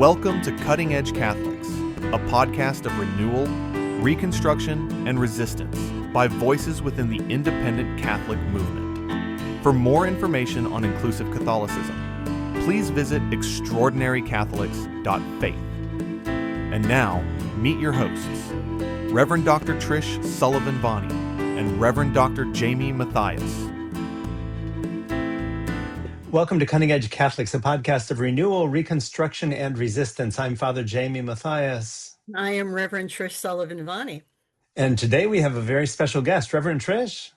Welcome to Cutting Edge Catholics, a podcast of renewal, reconstruction, and resistance by voices within the independent Catholic movement. For more information on inclusive Catholicism, please visit extraordinarycatholics.faith. And now, meet your hosts, Reverend Dr. Trish Sullivan-Bonney and Reverend Dr. Jayme Matthias. Welcome to Cutting Edge Catholics, a podcast of renewal, reconstruction, and resistance. I'm Father Jayme Matthias. I am Reverend Trish Sullivan-Bonney. And today we have a very special guest, Reverend Trish.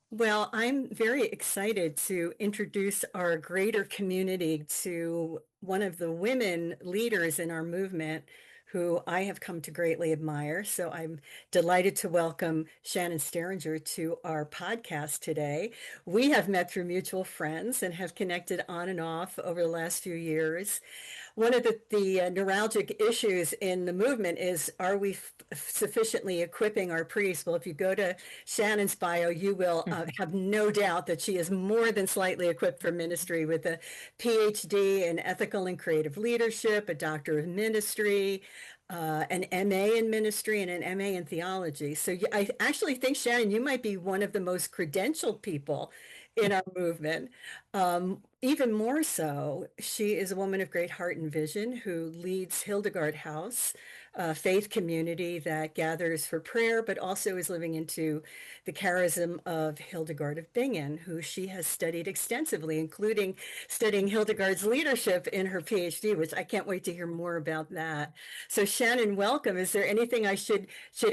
Well, I'm very excited to introduce our greater community to one of the women leaders in our movement who I have come to greatly admire. So I'm delighted to welcome Shanon Sterringer to our podcast today. We have met through mutual friends and have connected on and off over the last few years. One of the neuralgic issues in the movement is, are we sufficiently equipping our priests? Well, if you go to Shanon's bio, you will have no doubt that she is more than slightly equipped for ministry with a PhD in ethical and creative leadership, a doctor of ministry, an MA in ministry, and an MA in theology. So I actually think, Shanon, you might be one of the most credentialed people in our movement. Even more so, she is a woman of great heart and vision who leads Hildegard Haus, a faith community that gathers for prayer, but also is living into the charism of Hildegard of Bingen, who she has studied extensively, including studying Hildegard's leadership in her PhD, which I can't wait to hear more about that. So Shanon, welcome. Is there anything I should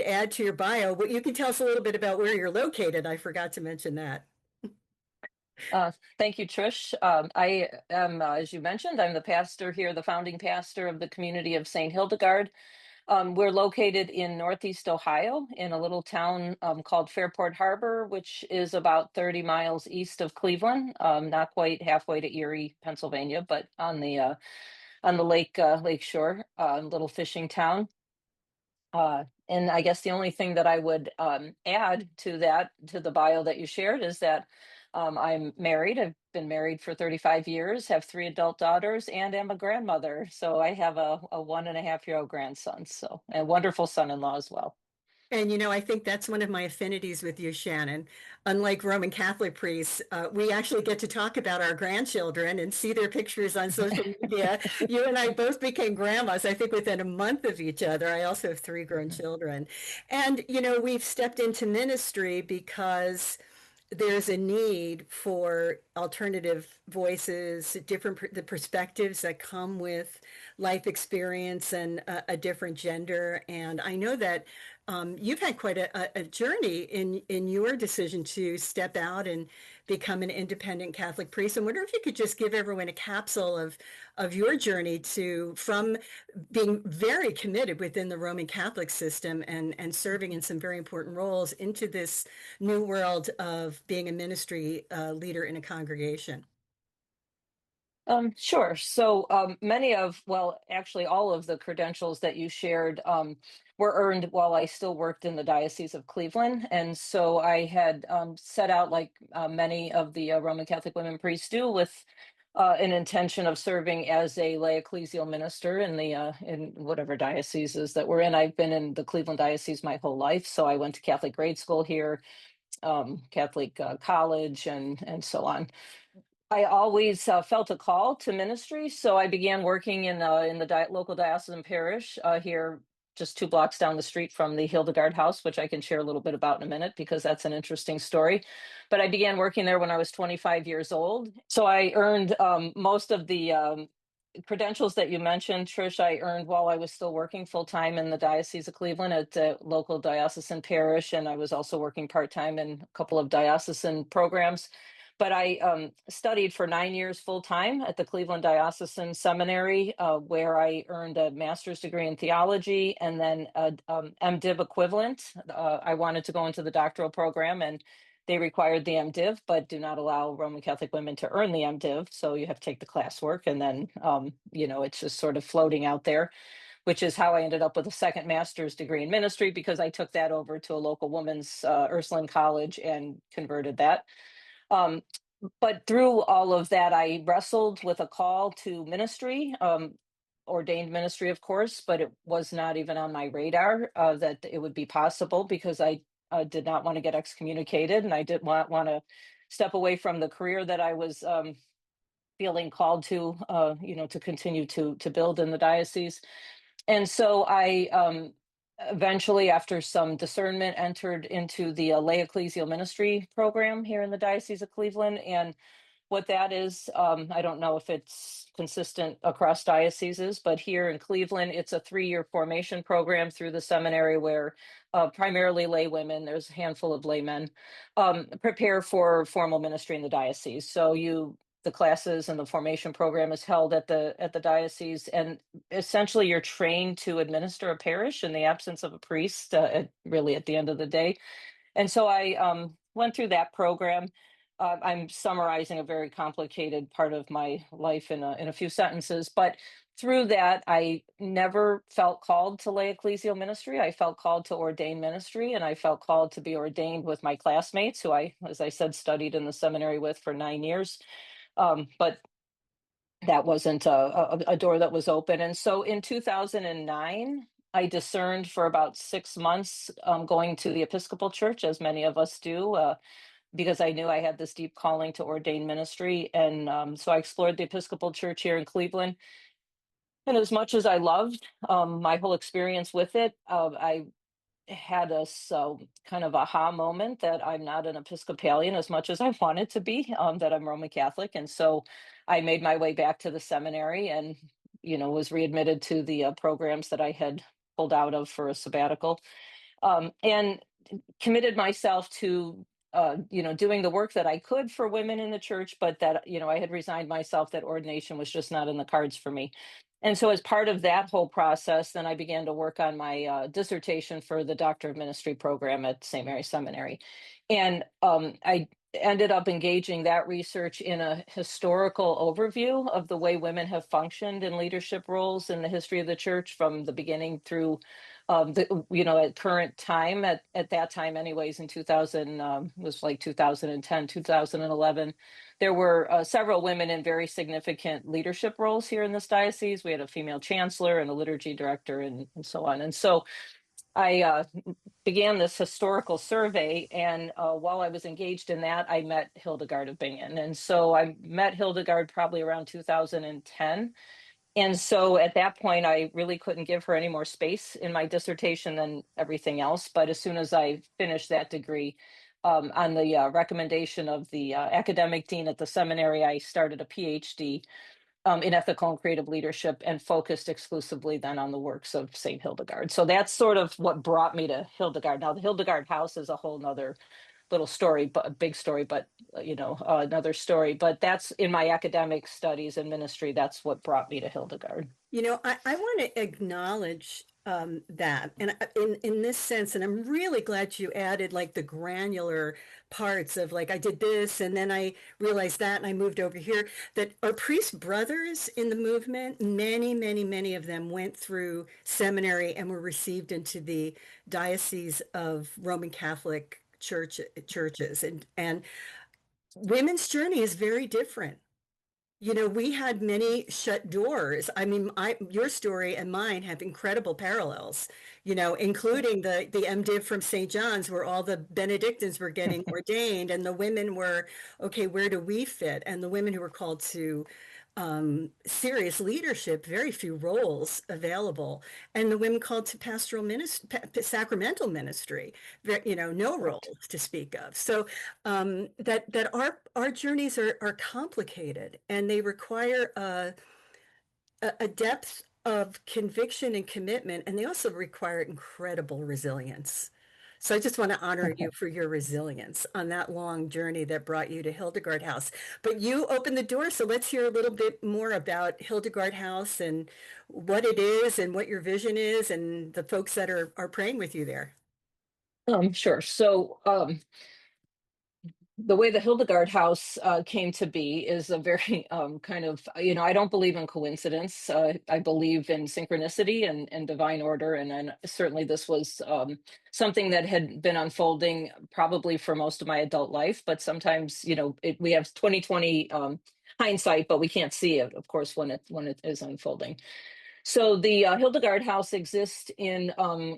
add to your bio? Well, you can tell us a little bit about where you're located. I forgot to mention that. Thank you, Trish. I am, as you mentioned, I'm the pastor here, the founding pastor of the community of St. Hildegard. We're located in Northeast Ohio in a little town called Fairport Harbor, which is about 30 miles east of Cleveland, not quite halfway to Erie, Pennsylvania, but on the lake shore, little fishing town. And I guess the only thing that I would add to the bio that you shared is that I'm married. I've been married for 35 years, have 3 adult daughters, and am a grandmother. So I have a 1.5-year-old grandson, so a wonderful son-in-law as well. And, I think that's one of my affinities with you, Shanon. Unlike Roman Catholic priests, we actually get to talk about our grandchildren and see their pictures on social media. You and I both became grandmas, I think, within a month of each other. I also have 3 grown children. And, we've stepped into ministry because there's a need for alternative voices, the perspectives that come with life experience and a different gender. And I know that you've had quite a journey in your decision to step out and become an independent Catholic priest. I wonder if you could just give everyone a capsule of your journey from being very committed within the Roman Catholic system and serving in some very important roles into this new world of being a ministry leader in a congregation. Sure. So actually all of the credentials that you shared were earned while I still worked in the Diocese of Cleveland. And so I had set out, like many of the Roman Catholic women priests do, with an intention of serving as a lay ecclesial minister in whatever dioceses that we're in. I've been in the Cleveland Diocese my whole life. So I went to Catholic grade school here, Catholic college, and so on. I always felt a call to ministry, so I began working in the local diocesan parish here, just 2 blocks down the street from the Hildegard Haus, which I can share a little bit about in a minute because that's an interesting story. But I began working there when I was 25 years old. So I earned most of the credentials that you mentioned, Trish. I earned while I was still working full-time in the Diocese of Cleveland at the local diocesan parish, and I was also working part-time in a couple of diocesan programs. But I studied for 9 years full-time at the Cleveland Diocesan Seminary, where I earned a master's degree in theology and then a MDiv equivalent. I wanted to go into the doctoral program, and they required the MDiv, but do not allow Roman Catholic women to earn the MDiv. So you have to take the classwork, and then, it's just sort of floating out there, which is how I ended up with a second master's degree in ministry, because I took that over to a local women's Ursuline college and converted that. But through all of that, I wrestled with a call to ministry. ordained ministry, of course, but it was not even on my radar that it would be possible, because I did not want to get excommunicated, and I did not want to step away from the career that I was feeling called to, to continue to build in the diocese. And so I eventually, after some discernment, entered into the lay ecclesial ministry program here in the Diocese of Cleveland. And what that is, I don't know if it's consistent across dioceses, but here in Cleveland, it's a 3-year formation program through the seminary where primarily lay women, there's a handful of laymen, prepare for formal ministry in the diocese. So the classes and the formation program is held at the diocese, and essentially you're trained to administer a parish in the absence of a priest, really at the end of the day. And so I went through that program. I'm summarizing a very complicated part of my life in a few sentences, but through that, I never felt called to lay ecclesial ministry. I felt called to ordain ministry, and I felt called to be ordained with my classmates, who I, as I said, studied in the seminary with for 9 years. But that wasn't a door that was open. And so in 2009, I discerned for about 6 months going to the Episcopal Church, as many of us do, because I knew I had this deep calling to ordain ministry. And so I explored the Episcopal Church here in Cleveland. And as much as I loved my whole experience with it, I had a kind of aha moment that I'm not an Episcopalian as much as I wanted to be, that I'm Roman Catholic. And so I made my way back to the seminary and, was readmitted to the programs that I had pulled out of for a sabbatical, and committed myself to, doing the work that I could for women in the church, but that, I had resigned myself that ordination was just not in the cards for me. And so as part of that whole process, then I began to work on my dissertation for the Doctor of Ministry program at St. Mary's Seminary. And I ended up engaging that research in a historical overview of the way women have functioned in leadership roles in the history of the church from the beginning through at current time, at that time anyways, in 2000, was like 2010, 2011. There were several women in very significant leadership roles here in this diocese. We had a female chancellor and a liturgy director and so on. And so I began this historical survey, and while I was engaged in that, I met Hildegard of Bingen. And so I met Hildegard probably around 2010. And so at that point, I really couldn't give her any more space in my dissertation than everything else. But as soon as I finished that degree, on the recommendation of the academic dean at the seminary, I started a PhD in ethical and creative leadership, and focused exclusively then on the works of St. Hildegard. So that's sort of what brought me to Hildegard. Now, the Hildegard Haus is a whole nother little story, but a big story, but another story. But that's in my academic studies and ministry. That's what brought me to Hildegard. I want to acknowledge that, and in this sense, and I'm really glad you added like the granular parts of like I did this, and then I realized that, and I moved over here. That our priest brothers in the movement, many of them went through seminary and were received into the Diocese of Roman Catholic churches, and women's journey is very different. We had many shut doors. I mean, your story and mine have incredible parallels, including the MDiv from St. John's, where all the Benedictines were getting ordained, and the women were, okay, where do we fit? And the women who were called to serious leadership, very few roles available, and the women called to pastoral ministry, sacramental ministry, no roles to speak of. So that our journeys are complicated, and they require a depth of conviction and commitment, and they also require incredible resilience. So I just want to honor you for your resilience on that long journey that brought you to Hildegard Haus. But you opened the door, so let's hear a little bit more about Hildegard Haus and what it is and what your vision is and the folks that are praying with you there. Sure. So the way the Hildegard Haus came to be is a very kind of, I don't believe in coincidence. I believe in synchronicity and divine order. And certainly this was something that had been unfolding probably for most of my adult life. But sometimes, we have 2020 hindsight, but we can't see it, of course, when it is unfolding. So the Hildegard House exists in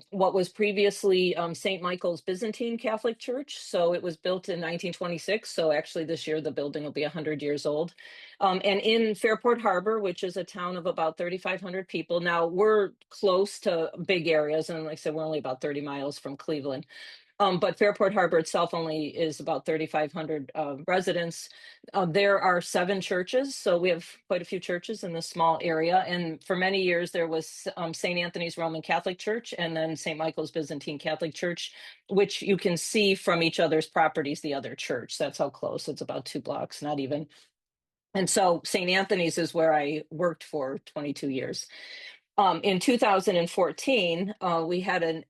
what was previously St. Michael's Byzantine Catholic Church. So it was built in 1926. So actually this year the building will be 100 years old. And in Fairport Harbor, which is a town of about 3,500 people. Now we're close to big areas. And like I said, we're only about 30 miles from Cleveland. But Fairport Harbor itself only is about 3,500 residents. There are 7 churches, so we have quite a few churches in this small area. And for many years, there was St. Anthony's Roman Catholic Church and then St. Michael's Byzantine Catholic Church, which you can see from each other's properties, the other church. That's how close. It's about 2 blocks, not even. And so St. Anthony's is where I worked for 22 years. In 2014, we had an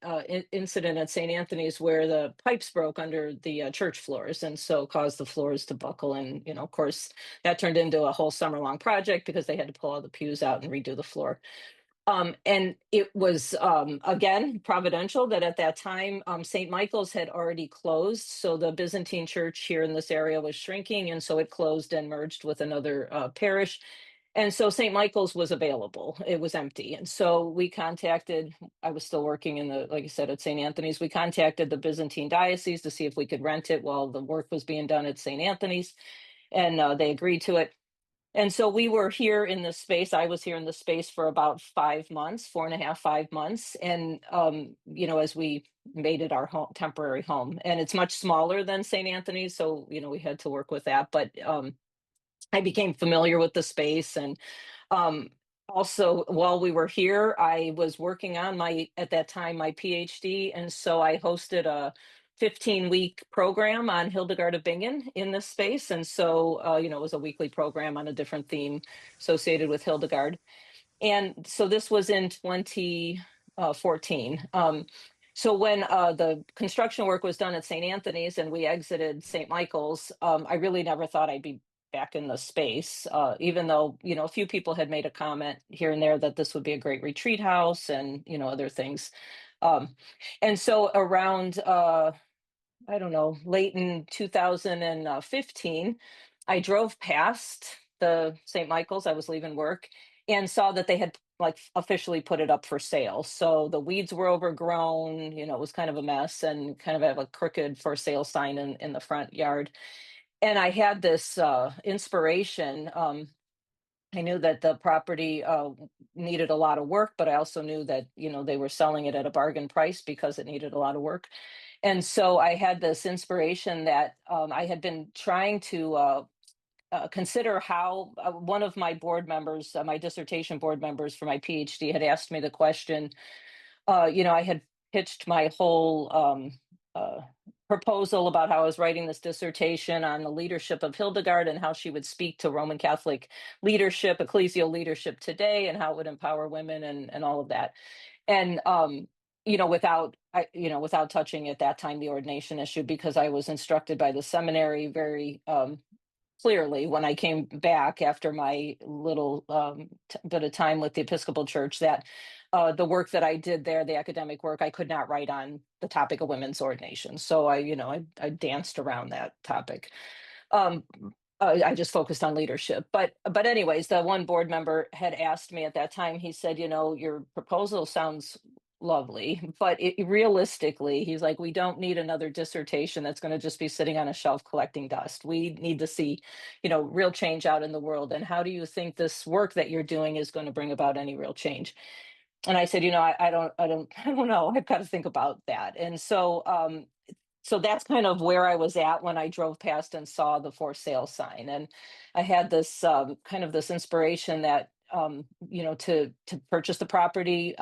incident at St. Anthony's where the pipes broke under the church floors, and so caused the floors to buckle. And of course, that turned into a whole summer-long project because they had to pull all the pews out and redo the floor. And it was again providential that at that time St. Michael's had already closed, so the Byzantine church here in this area was shrinking, and so it closed and merged with another parish. And so St. Michael's was available. It was empty. And so we contacted, I was still working in like I said, at St. Anthony's. We contacted the Byzantine diocese to see if we could rent it while the work was being done at St. Anthony's. And they agreed to it. And so we were here in this space. I was here in the space for about 5 months, 4.5, 5 months. And, as we made it our home, temporary home. And it's much smaller than St. Anthony's. So, we had to work with that. But I became familiar with the space. And also, while we were here, I was working on at that time, my PhD. And so I hosted a 15-week program on Hildegard of Bingen in this space. And so, it was a weekly program on a different theme associated with Hildegard. And so this was in 2014. So when the construction work was done at St. Anthony's and we exited St. Michael's, I really never thought I'd be back in the space, even though, a few people had made a comment here and there that this would be a great retreat house and, other things. And so around, I don't know, late in 2015, I drove past the St. Michael's. I was leaving work and saw that they had like officially put it up for sale. So the weeds were overgrown, it was kind of a mess, and kind of have a crooked for sale sign in the front yard. And I had this inspiration. I knew that the property needed a lot of work, but I also knew that, they were selling it at a bargain price because it needed a lot of work. And so I had this inspiration that I had been trying to consider how one of my board members, my dissertation board members for my PhD, had asked me the question. I had pitched my whole proposal about how I was writing this dissertation on the leadership of Hildegard and how she would speak to Roman Catholic leadership, ecclesial leadership today, and how it would empower women and all of that. And without touching at that time the ordination issue, because I was instructed by the seminary very clearly when I came back after my little bit of time with the Episcopal Church, that the work that I did there, the academic work, I could not write on the topic of women's ordination. So I danced around that topic. I just focused on leadership. But anyways, the one board member had asked me at that time, he said, your proposal sounds lovely, but realistically, he's like, we don't need another dissertation that's going to just be sitting on a shelf collecting dust. We need to see, real change out in the world. And how do you think this work that you're doing is going to bring about any real change? And I said, I don't know. I've got to think about that. And so that's kind of where I was at when I drove past and saw the for sale sign. And I had this kind of this inspiration that, to purchase the property,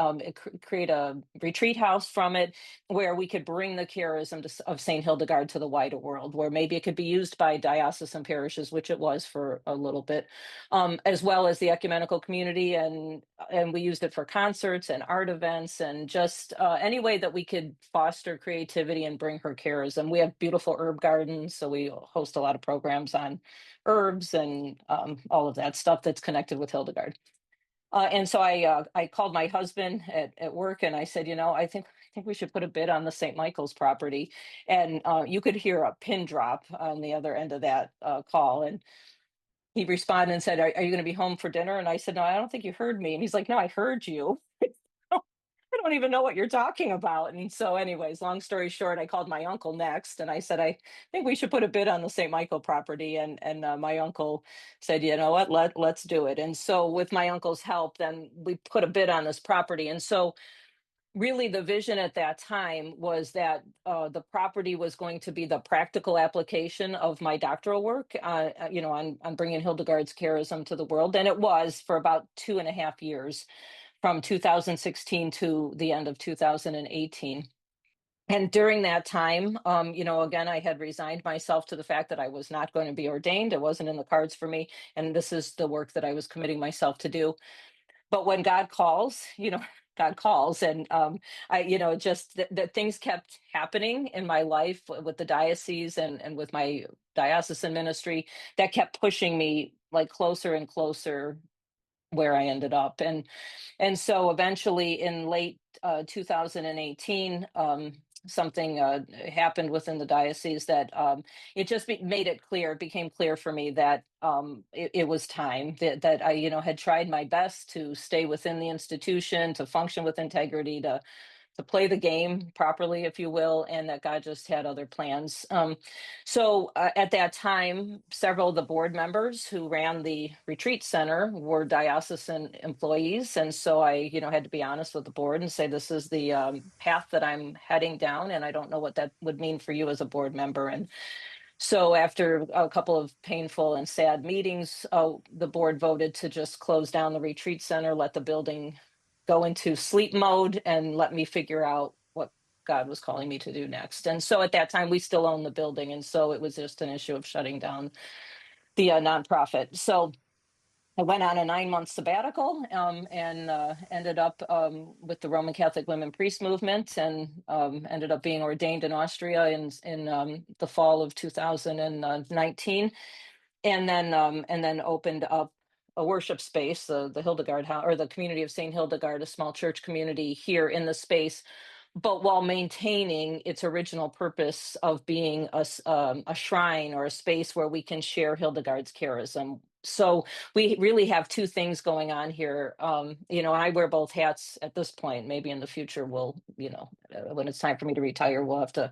create a retreat house from it, where we could bring the charism of St. Hildegard to the wider world, where maybe it could be used by diocesan parishes, which it was for a little bit, as well as the ecumenical community. And we used it for concerts and art events and just any way that we could foster creativity and bring her charism. We have beautiful herb gardens, so we host a lot of programs on herbs and all of that stuff that's connected with Hildegard. And so I called my husband at work and I said, I think we should put a bid on the St. Michael's property. And you could hear a pin drop on the other end of that call. And he responded and said, are you going to be home for dinner? And I said, no, I don't think you heard me. And he's like, no, I heard you. I don't even know what you're talking about. And so, anyways, long story short, I called my uncle next, and I said, I think we should put a bid on the St. Michael property. And my uncle said, you know what, let's do it. And so, with my uncle's help, then we put a bid on this property. And so, really, the vision at that time was that the property was going to be the practical application of my doctoral work, on bringing Hildegard's charism to the world. And it was for about 2.5 years, from 2016 to the end of 2018. And during that time, again, I had resigned myself to the fact that I was not going to be ordained. It wasn't in the cards for me. And this is the work that I was committing myself to do. But when God calls, God calls. And just that things kept happening in my life with the diocese and with my diocesan ministry that kept pushing me like closer and closer where I ended up. And so eventually in late 2018, something happened within the diocese that it just made it clear, it became clear for me that it was time that I, had tried my best to stay within the institution, to function with integrity, to play the game properly, if you will, and that God just had other plans. So at that time, several of the board members who ran the retreat center were diocesan employees. And so I, had to be honest with the board and say, this is the path that I'm heading down, and I don't know what that would mean for you as a board member. And so after a couple of painful and sad meetings, the board voted to just close down the retreat center, let the building go into sleep mode, and let me figure out what God was calling me to do next. And so at that time, we still own the building. And so it was just an issue of shutting down the nonprofit. So I went on a 9-month sabbatical and ended up with the Roman Catholic Womenpriests movement, and ended up being ordained in Austria in the fall of 2019, and then opened up a worship space, the Hildegard House, or the community of St. Hildegard, a small church community here in the space, but while maintaining its original purpose of being a shrine or a space where we can share Hildegard's charism. So we really have two things going on here. And I wear both hats at this point. Maybe in the future, when it's time for me to retire, we'll have to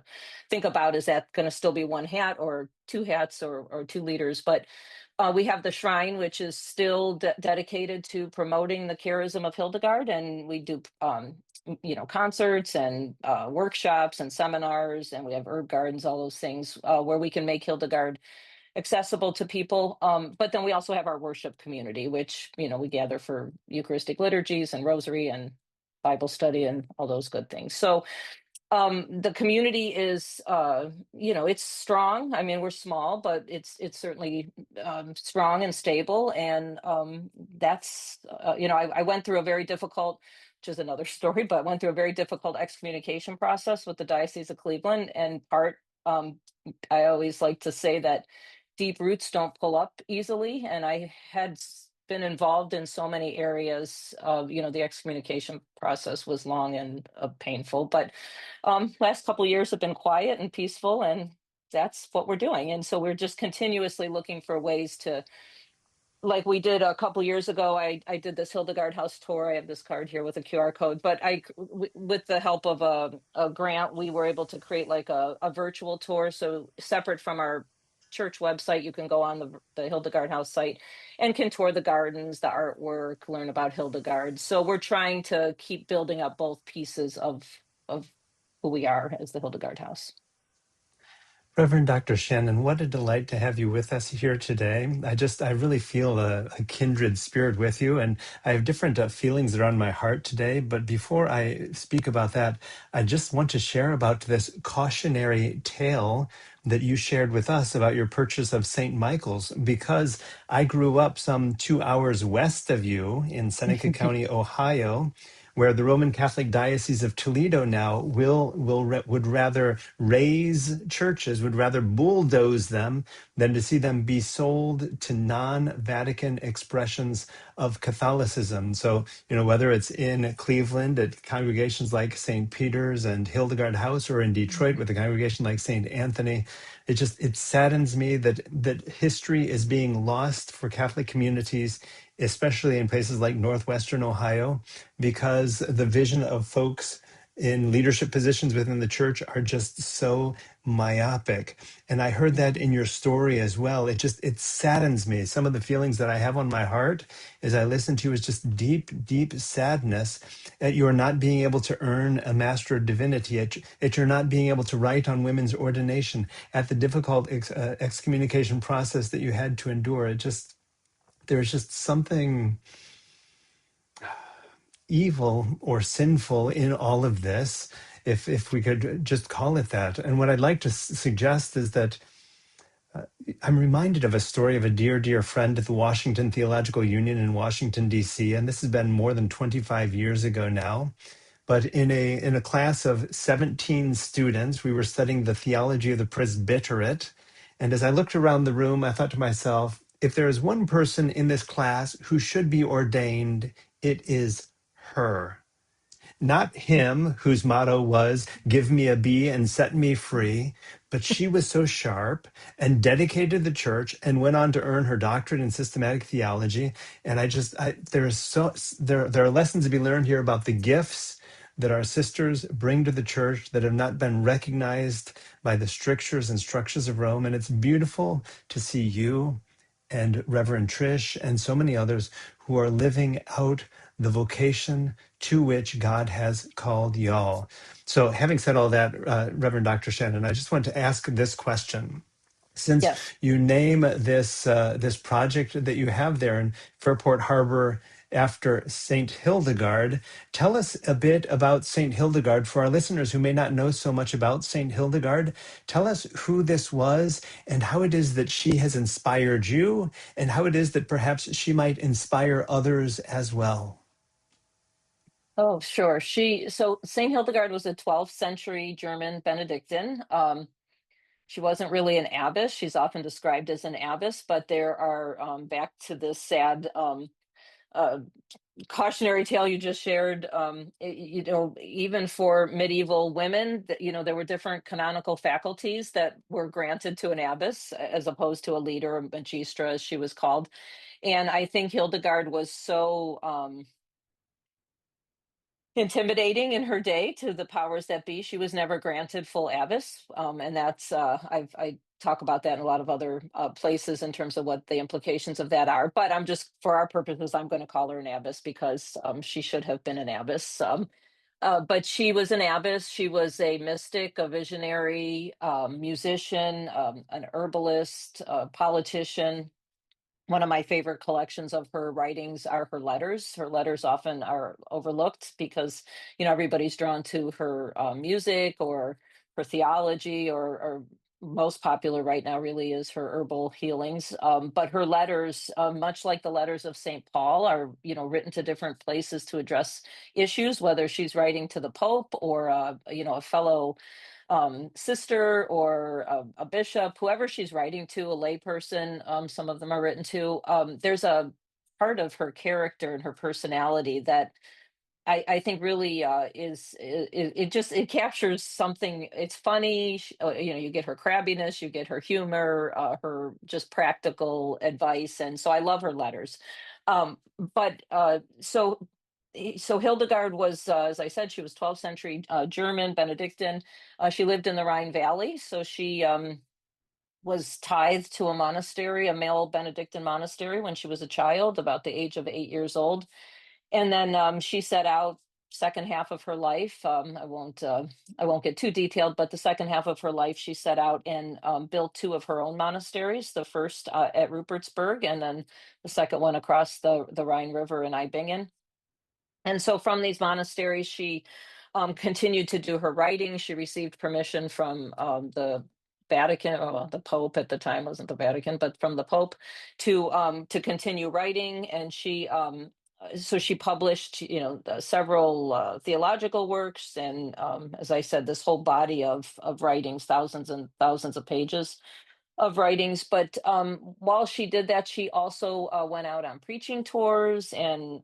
think about, is that going to still be one hat or two hats or two leaders? But we have the shrine, which is still dedicated to promoting the charism of Hildegard, and we do concerts and workshops and seminars, and we have herb gardens, all those things where we can make Hildegard accessible to people. But then we also have our worship community, which, we gather for Eucharistic liturgies and rosary and Bible study and all those good things. So the community is, it's strong. I mean, we're small, but it's certainly strong and stable. And that's, I went through a very difficult, which is another story, but went through a very difficult excommunication process with the Diocese of Cleveland. And I always like to say that deep roots don't pull up easily. And I had been involved in so many areas. The excommunication process was long and painful, but last couple of years have been quiet and peaceful, and that's what we're doing. And so we're just continuously looking for ways to, like we did a couple years ago, I did this Hildegard Haus tour. I have this card here with a QR code, but with the help of a grant, we were able to create like a virtual tour. So separate from our church website, you can go on the Hildegard Haus site and can tour the gardens, the artwork, learn about Hildegard. So we're trying to keep building up both pieces of who we are as the Hildegard Haus. Reverend Dr. Shanon, what a delight to have you with us here today. I really feel a kindred spirit with you, and I have different feelings around my heart today. But before I speak about that, I just want to share about this cautionary tale that you shared with us about your purchase of St. Michael's, because I grew up some 2 hours west of you in Seneca County, Ohio, where the Roman Catholic Diocese of Toledo now would rather raise churches, would rather bulldoze them than to see them be sold to non-Vatican expressions of Catholicism. So, whether it's in Cleveland at congregations like St. Peter's and Hildegard Haus, or in Detroit with a congregation like St. Anthony, it saddens me that history is being lost for Catholic communities, especially in places like Northwestern Ohio, because the vision of folks in leadership positions within the church are just so myopic. And I heard that in your story as well. It saddens me. Some of the feelings that I have on my heart as I listen to you is just deep sadness that you are not being able to earn a Master of Divinity, at you're not being able to write on women's ordination, at the difficult excommunication process that you had to endure. There's just something evil or sinful in all of this, if we could just call it that. And what I'd like to suggest is that I'm reminded of a story of a dear friend at the Washington Theological Union in Washington, D.C., and this has been more than 25 years ago now. But in a class of 17 students, we were studying the theology of the presbyterate. And as I looked around the room, I thought to myself, if there is one person in this class who should be ordained, it is her. Not him, whose motto was, "Give me a B and set me free," but she was so sharp and dedicated to the church and went on to earn her doctorate in systematic theology. And there are lessons to be learned here about the gifts that our sisters bring to the church that have not been recognized by the strictures and structures of Rome. And it's beautiful to see you and Reverend Trish and so many others who are living out the vocation to which God has called y'all. So having said all that, Reverend Dr. Shanon, I just want to ask this question. Since Yes. you name this project that you have there in Fairport Harbor after Saint Hildegard, tell us a bit about Saint Hildegard for our listeners who may not know so much about Saint Hildegard. Tell us who this was and how it is that she has inspired you, and how it is that perhaps she might inspire others as well. Oh, sure. So Saint Hildegard was a 12th century German Benedictine. She wasn't really an abbess. She's often described as an abbess, but there are, back to this sad uh, cautionary tale you just shared, even for medieval women, there were different canonical faculties that were granted to an abbess as opposed to a leader, a magistra, as she was called. And I think Hildegard was so intimidating in her day to the powers that be. She was never granted full abbess, and that's I talk about that in a lot of other places in terms of what the implications of that are. But I'm just, for our purposes, I'm going to call her an abbess because she should have been an abbess. But she was an abbess. She was a mystic, a visionary, musician, an herbalist, politician. One of my favorite collections of her writings are her letters. Her letters often are overlooked because, everybody's drawn to her music or her theology, or most popular right now really is her herbal healings. But her letters, much like the letters of St. Paul, are, written to different places to address issues, whether she's writing to the Pope or, a fellow sister or a bishop, whoever she's writing to, a layperson. Some of them are written to. There's a part of her character and her personality that I think really it captures something. It's funny, you get her crabbiness, you get her humor, her just practical advice, and so I love her letters. But so Hildegard was, as I said, she was 12th century German Benedictine. She lived in the Rhine Valley, so she was tithed to a monastery, a male Benedictine monastery, when she was a child, about the age of 8 years old. And then she set out second half of her life. I won't get too detailed, but the second half of her life, she set out and built two of her own monasteries. The first at Rupertsberg, and then the second one across the Rhine River in Eibingen. And so from these monasteries, she continued to do her writing. She received permission from the Vatican, well, the Pope at the time wasn't the Vatican, but from the Pope to continue writing. And so she published, several theological works, and as I said, this whole body of writings, thousands and thousands of pages of writings. But while she did that, she also went out on preaching tours, and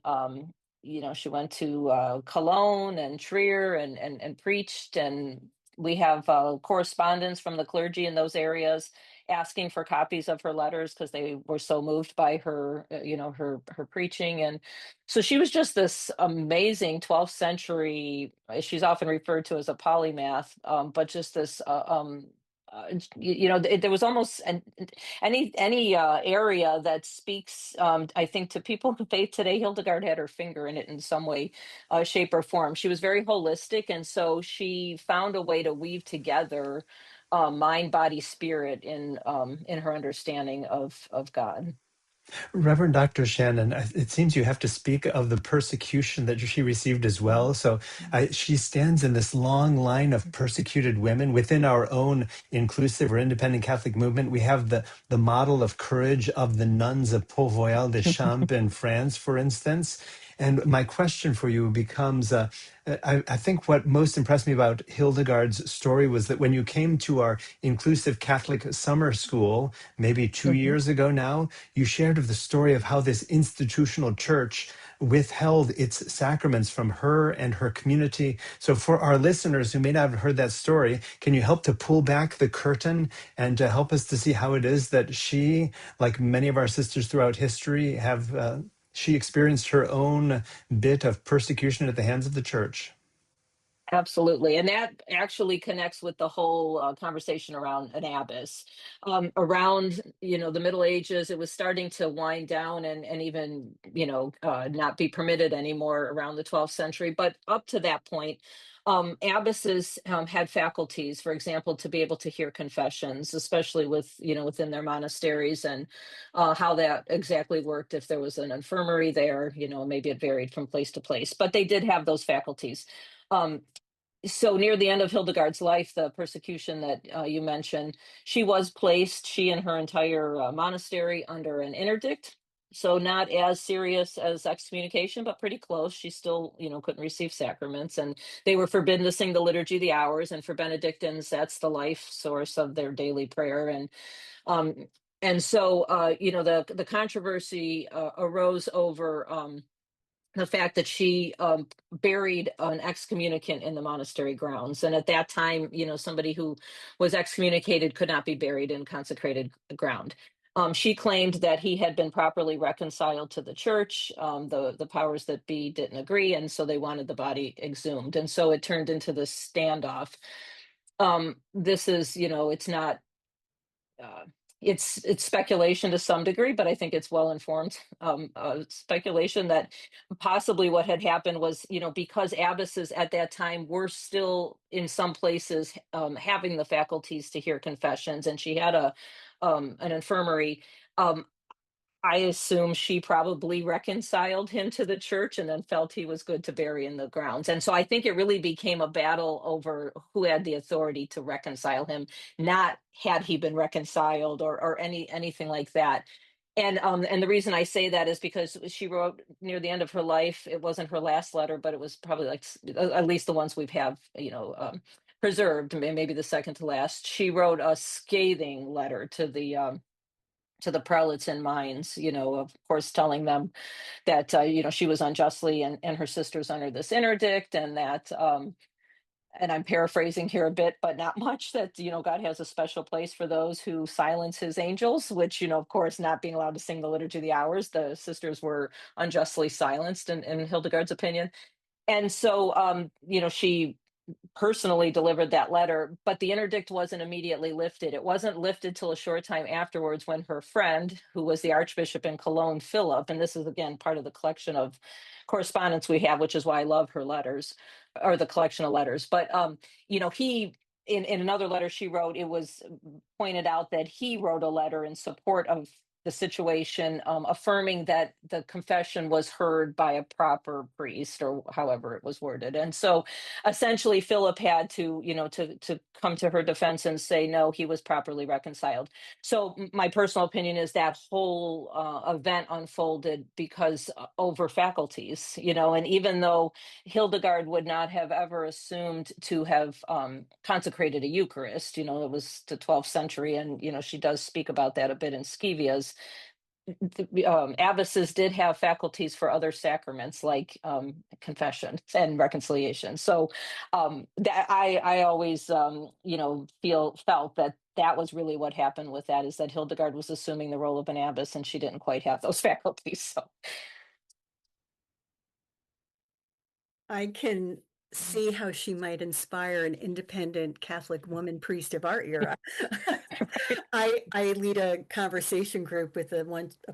she went to Cologne and Trier and preached, and we have correspondence from the clergy in those areas asking for copies of her letters because they were so moved by her, her preaching. And so she was just this amazing 12th century. She's often referred to as a polymath, but just this. There was almost any area that speaks, I think, to people of faith today. Hildegard had her finger in it in some way, shape, or form. She was very holistic, and so she found a way to weave together mind, body, spirit in her understanding of God. Reverend Dr. Shannon, it seems you have to speak of the persecution that she received as well. So she stands in this long line of persecuted women within our own inclusive or independent Catholic movement. We have the model of courage of the nuns of Port-Royal des Champs in France, for instance. And my question for you becomes, I think what most impressed me about Hildegard's story was that when you came to our inclusive Catholic summer school, maybe 2 years ago now, you shared of the story of how this institutional church withheld its sacraments from her and her community. So for our listeners who may not have heard that story, can you help to pull back the curtain and to help us to see how it is that she, like many of our sisters throughout history, have she experienced her own bit of persecution at the hands of the church? Absolutely. And that actually connects with the whole conversation around an abbess. Around, the Middle Ages, it was starting to wind down and even, not be permitted anymore around the 12th century. But up to that point, abbesses had faculties, for example, to be able to hear confessions, especially within their monasteries, and how that exactly worked. If there was an infirmary there, maybe it varied from place to place, but they did have those faculties. So near the end of Hildegard's life, the persecution that you mentioned, she was placed, she and her entire monastery, under an interdict. So not as serious as excommunication, but pretty close. She still, couldn't receive sacraments, and they were forbidden to sing the Liturgy of the Hours. And for Benedictines, that's the life source of their daily prayer. Um, and so, the controversy arose over. The fact that she buried an excommunicant in the monastery grounds. And at that time, somebody who was excommunicated could not be buried in consecrated ground. She claimed that he had been properly reconciled to the church. The powers that be didn't agree, and so they wanted the body exhumed. And so it turned into this standoff. This is, it's not uh, it's speculation to some degree, but I think it's well informed speculation that possibly what had happened was, because abbesses at that time were still in some places having the faculties to hear confessions, and she had an infirmary. Um, I assume she probably reconciled him to the church and then felt he was good to bury in the grounds. And so I think it really became a battle over who had the authority to reconcile him, not had he been reconciled or anything like that. And the reason I say that is because she wrote near the end of her life. It wasn't her last letter, but it was probably like at least the ones we've have, preserved, maybe the second to last. She wrote a scathing letter to the prelates in Mainz, of course, telling them that, she was unjustly and her sisters under this interdict, and that, and I'm paraphrasing here a bit, but not much, that, God has a special place for those who silence his angels, which, of course, not being allowed to sing the Liturgy of the Hours, the sisters were unjustly silenced in Hildegard's opinion. And so, she personally delivered that letter, but the interdict wasn't immediately lifted. It wasn't lifted till a short time afterwards, when her friend, who was the Archbishop in Cologne, Philip, and this is again part of the collection of correspondence we have, which is why I love her letters, or the collection of letters. But he, in another letter she wrote, it was pointed out that he wrote a letter in support of the situation, affirming that the confession was heard by a proper priest, or however it was worded. And so essentially Philip had to, to come to her defense and say, no, he was properly reconciled. So my personal opinion is that whole event unfolded because over faculties, and even though Hildegard would not have ever assumed to have consecrated a Eucharist, it was the 12th century, and, she does speak about that a bit in Scivias. abbesses did have faculties for other sacraments like confession and reconciliation. So that I always felt that that was really what happened with that, is that Hildegard was assuming the role of an abbess and she didn't quite have those faculties. So I can see how she might inspire an independent Catholic woman priest of our era. I lead a conversation group with a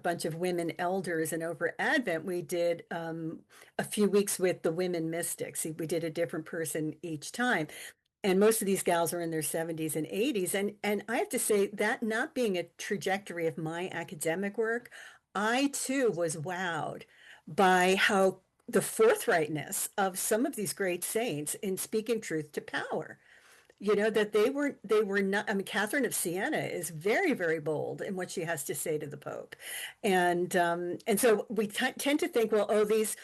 bunch of women elders, and over Advent we did a few weeks with the women mystics. We did a different person each time, and most of these gals are in their 70s and 80s, and I have to say that, not being a trajectory of my academic work, I too was wowed by how the forthrightness of some of these great saints in speaking truth to power. That they were not. I mean, Catherine of Siena is very, very bold in what she has to say to the Pope, and so we tend to think, well, oh, these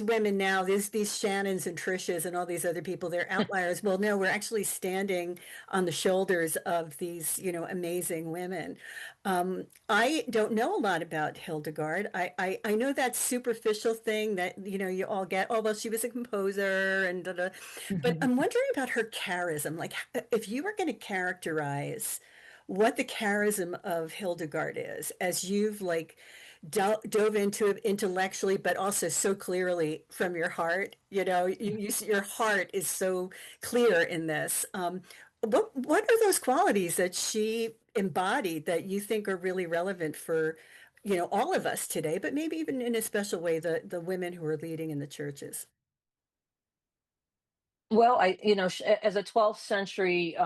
women now, these Shannons and Trishes and all these other people, they're outliers. Well, no, we're actually standing on the shoulders of these, amazing women. I don't know a lot about Hildegard. I know that superficial thing that you all get. Oh, well, she was a composer and da, da. But I'm wondering about her charism. Like, if you were going to characterize what the charism of Hildegard is, as you've like dove into it intellectually, but also so clearly from your heart. Your heart is so clear in this. What are those qualities that she embodied that you think are really relevant for, all of us today, but maybe even in a special way, the women who are leading in the churches? well, as a 12th century,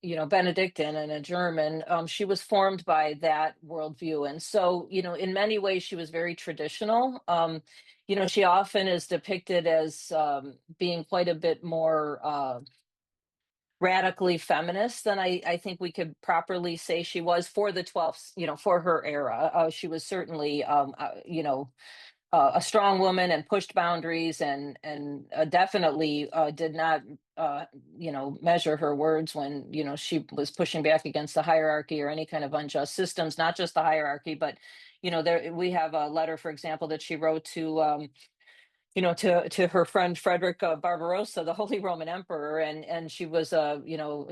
Benedictine and a German, she was formed by that worldview. And so, in many ways, she was very traditional. She often is depicted as being quite a bit more radically feminist than I think we could properly say she was for the 12th, for her era. She was certainly, a strong woman and pushed boundaries, and definitely did not measure her words when she was pushing back against the hierarchy or any kind of unjust systems. Not just the hierarchy, but there we have a letter, for example, that she wrote to her friend Frederick Barbarossa, the Holy Roman Emperor, and she was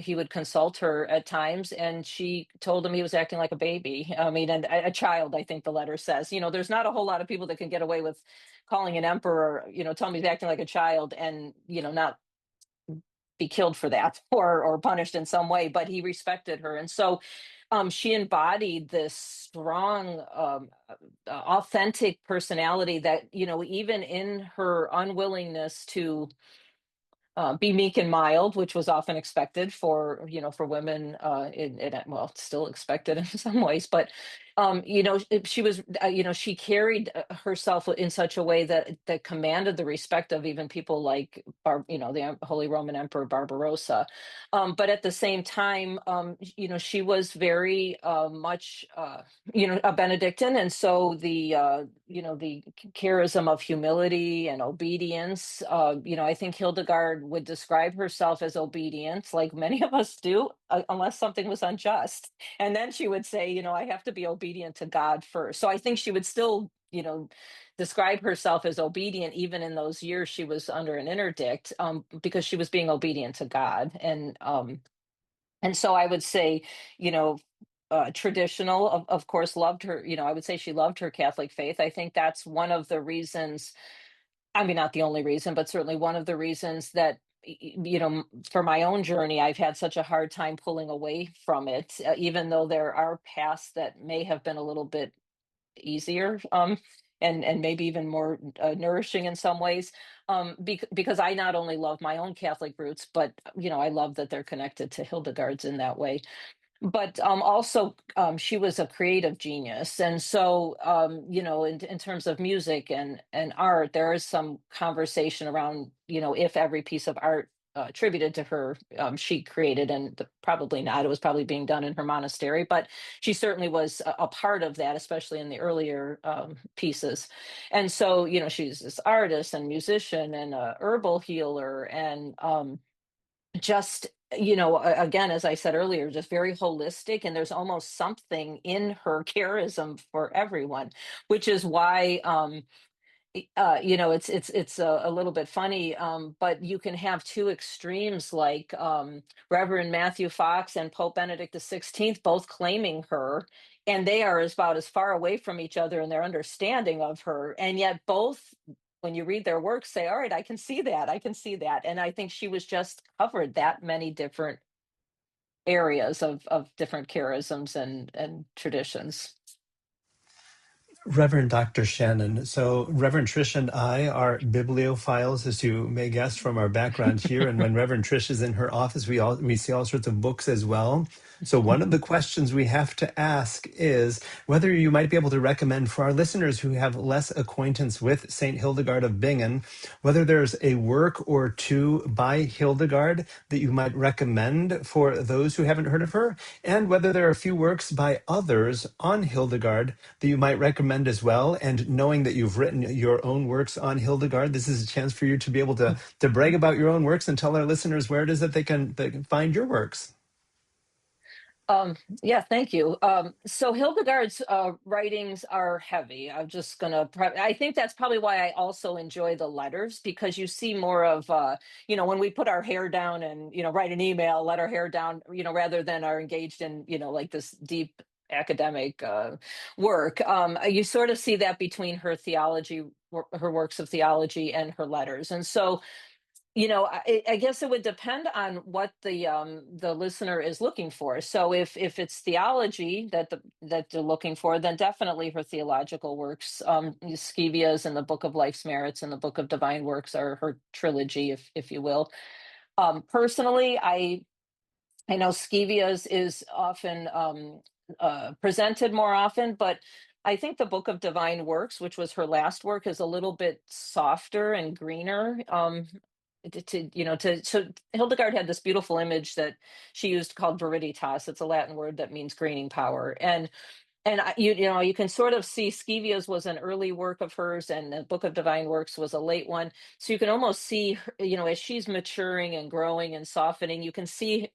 he would consult her at times, and she told him he was acting like a baby. I mean, and a child, I think the letter says. There's not a whole lot of people that can get away with calling an emperor, tell me he's acting like a child, and not be killed for that or punished in some way. But he respected her, and so she embodied this strong, authentic personality that, even in her unwillingness to be meek and mild, which was often expected for women, well, it's still expected in some ways, but she was, she carried herself in such a way that commanded the respect of even people like the Holy Roman Emperor Barbarossa. But at the same time, she was very much, a Benedictine, and so the charism of humility and obedience. I think Hildegard would describe herself as obedient, like many of us do, unless something was unjust. And then she would say, I have to be obedient to God first. So I think she would still, describe herself as obedient even in those years she was under an interdict, because she was being obedient to God. And so I would say, traditional, of course, loved her. I would say she loved her Catholic faith. I think that's one of the reasons, I mean, not the only reason, but certainly one of the reasons that, for my own journey, I've had such a hard time pulling away from it, even though there are paths that may have been a little bit easier, and maybe even more nourishing in some ways, because I not only love my own Catholic roots, but, I love that they're connected to Hildegard's in that way. But also, she was a creative genius, and so, in terms of music and art, there is some conversation around, if every piece of art attributed to her, she created, and probably not. It was probably being done in her monastery, but she certainly was a part of that, especially in the earlier pieces. And so, she's this artist and musician and a herbal healer, and just again, as I said earlier, just very holistic, and there's almost something in her charism for everyone, which is why it's a little bit funny, but you can have two extremes like Reverend Matthew Fox and Pope Benedict XVI both claiming her, and they are about as far away from each other in their understanding of her, and yet both, when you read their work, say, all right, I can see that, I can see that. And I think she was just covered that many different areas of different charisms and traditions. Reverend Dr. Shannon. So, Reverend Trish and I are bibliophiles, as you may guess from our background here. And when Reverend Trish is in her office, we see all sorts of books as well. So, one of the questions we have to ask is whether you might be able to recommend for our listeners who have less acquaintance with St. Hildegard of Bingen, whether there's a work or two by Hildegard that you might recommend for those who haven't heard of her, and whether there are a few works by others on Hildegard that you might recommend as well. And knowing that you've written your own works on Hildegard, this is a chance for you to be able to brag about your own works and tell our listeners where it is that they can find your works. Yeah, thank you. So Hildegard's writings are heavy. I think that's probably why I also enjoy the letters, because you see more of, when we put our hair down and, write an email, let our hair down, rather than are engaged in, like this deep academic work. You sort of see that between her theology, her works of theology and her letters. And so, I guess it would depend on what the listener is looking for. So if it's theology that they're looking for, then definitely her theological works, Scivias and the Book of Life's Merits and the Book of Divine Works are her trilogy, if you will. Personally, I know Scivias is often presented more often, but I think the Book of Divine Works, which was her last work, is a little bit softer and greener. So Hildegard had this beautiful image that she used called viriditas. It's a Latin word that means greening power, and you can sort of see Scivias was an early work of hers, and the Book of Divine Works was a late one. So you can almost see her, as she's maturing and growing and softening, you can see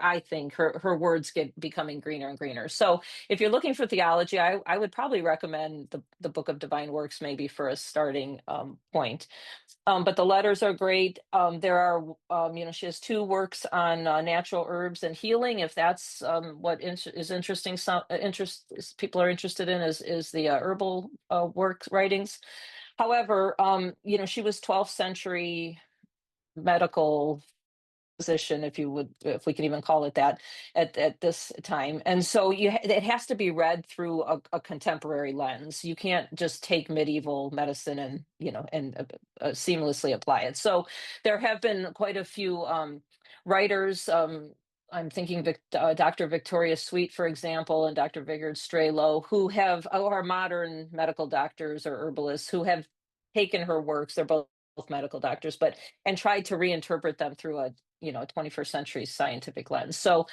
I think her words get becoming greener and greener. So if you're looking for theology, I would probably recommend the Book of Divine Works maybe for a starting point. But the letters are great. There are, she has two works on natural herbs and healing. If that's what is interesting, people are interested in is the herbal work writings. However, she was 12th century medical physician, if we can even call it that, at this time. And so it has to be read through a contemporary lens. You can't just take medieval medicine and seamlessly apply it. So there have been quite a few writers. I'm thinking Dr. Victoria Sweet, for example, and Dr. Vigard Strelo, who are modern medical doctors or herbalists who have taken her works. They're both medical doctors, and tried to reinterpret them through a 21st century scientific lens. So